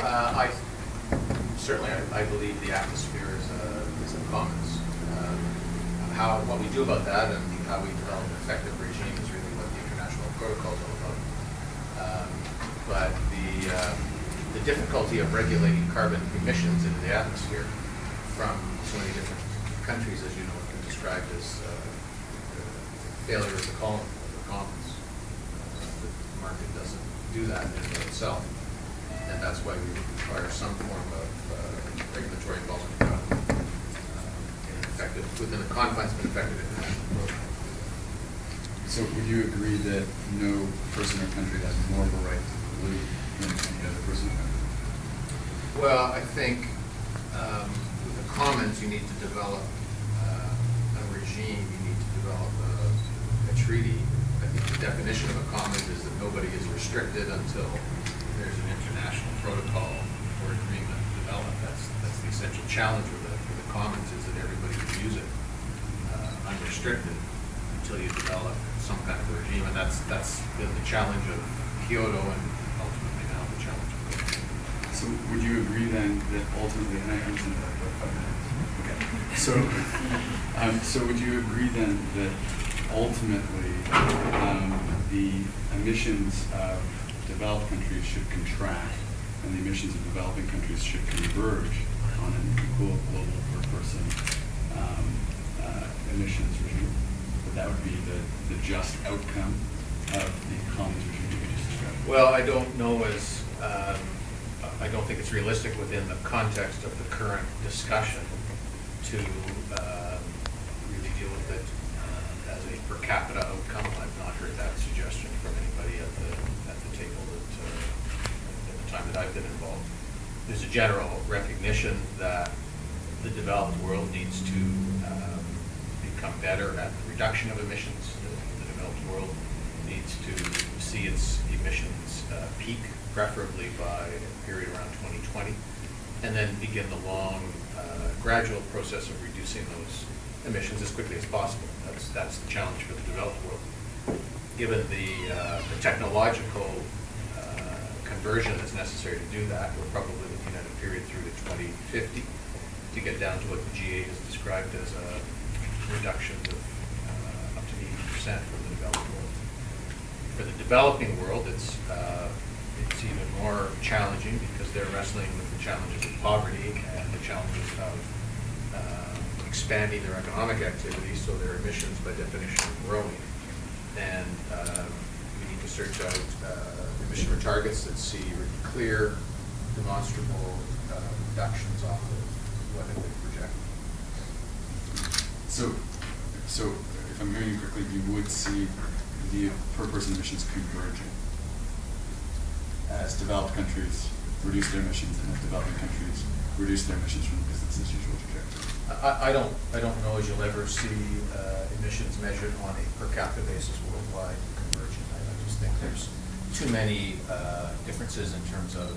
I certainly I believe the atmosphere is a commons. What we do about that and how we develop an effective regime is really what the international protocol is all about. But the difficulty of regulating carbon emissions into the atmosphere from so many different countries, as you know, have been described as failure of the commons. The market doesn't do that in and of itself, and that's why we require some form of regulatory involvement within the confines of an effective international program. So would you agree that no person or country has more of a right to pollute than any other person or country? Well, I think with the commons you need to develop a regime, you need to develop a treaty. I think the definition of a commons is that nobody is restricted until there's an international protocol or agreement developed. That's the essential challenge with the commons, is that everybody can use it unrestricted until you develop some kind of regime, and that's been the challenge of Kyoto and ultimately now the challenge of Kyoto. So would you agree then that ultimately, and I understand that for 5 minutes. Okay. So would you agree then that ultimately the emissions of developed countries should contract and the emissions of developing countries should converge on an equal global per person emissions regime? That would be the just outcome of the commons regime that you just described? Well, I don't know I don't think it's realistic within the context of the current discussion to really deal with it as a per capita outcome. I've not heard that suggestion from anybody at the table in the time that I've been involved. There's a general recognition that the developed world needs to become better at the reduction of emissions. The developed world needs to see its emissions peak, preferably by a period around 2020, and then begin the long, gradual process of reducing those emissions as quickly as possible. That's the challenge for the developed world. Given the technological conversion that's necessary to do that, we're probably looking at a period through to 2050 to get down to what the G8 has described as a reduction of up to 80% from the developed world. For the developing world, it's even more challenging because they're wrestling with the challenges of poverty and the challenges of expanding their economic activities, so their emissions by definition are growing. And we need to search out emission targets that see clear, demonstrable reductions off of what have been projected. So if I'm hearing you correctly, you would see the per person emissions converging as developed countries reduce their emissions and as developing countries reduce their emissions from the business as usual trajectory. I don't know as you'll ever see emissions measured on a per capita basis worldwide converging. I just think there's too many differences in terms of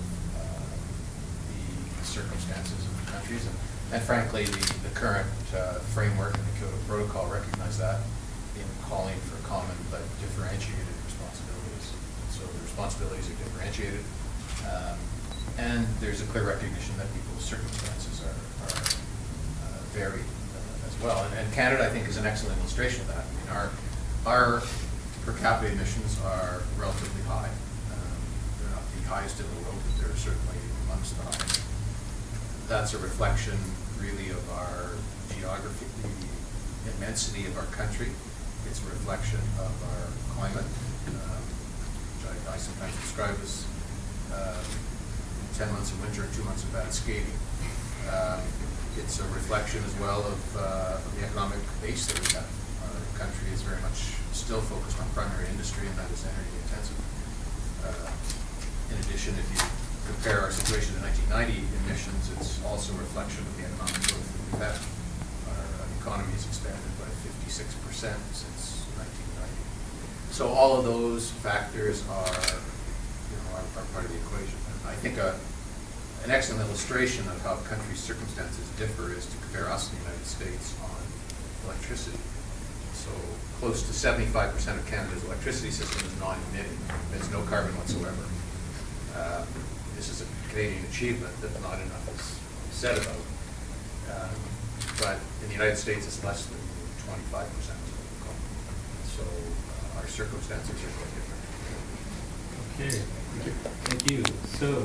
the circumstances of the countries, and frankly the current framework and the Kyoto Protocol recognize that in calling for common but differentiated responsibilities. So the responsibilities are differentiated, and there's a clear recognition that people's circumstances are varied as well. And Canada, I think, is an excellent illustration of that. I mean, our per capita emissions are relatively high. They're not the highest in the world, but they're certainly amongst the highest. That's a reflection, really, of our geography, the immensity of our country. It's a reflection of our climate, which I sometimes describe as 10 months of winter and 2 months of bad skating. It's a reflection as well of the economic base that we have. Our country is very much still focused on primary industry, and that is energy intensive. In addition, if you compare our situation to 1990 emissions, it's also a reflection of the economic growth that we've had. Our economy has expanded by 56% since 1990. So all of those factors are part of the equation. I think an excellent illustration of how countries' circumstances differ is to compare us in the United States on electricity. So close to 75% of Canada's electricity system is non-emitting. There's no carbon whatsoever. This is a Canadian achievement that not enough is said about. But in the United States, it's less than 25%. So our circumstances are quite different. Okay, thank you. So.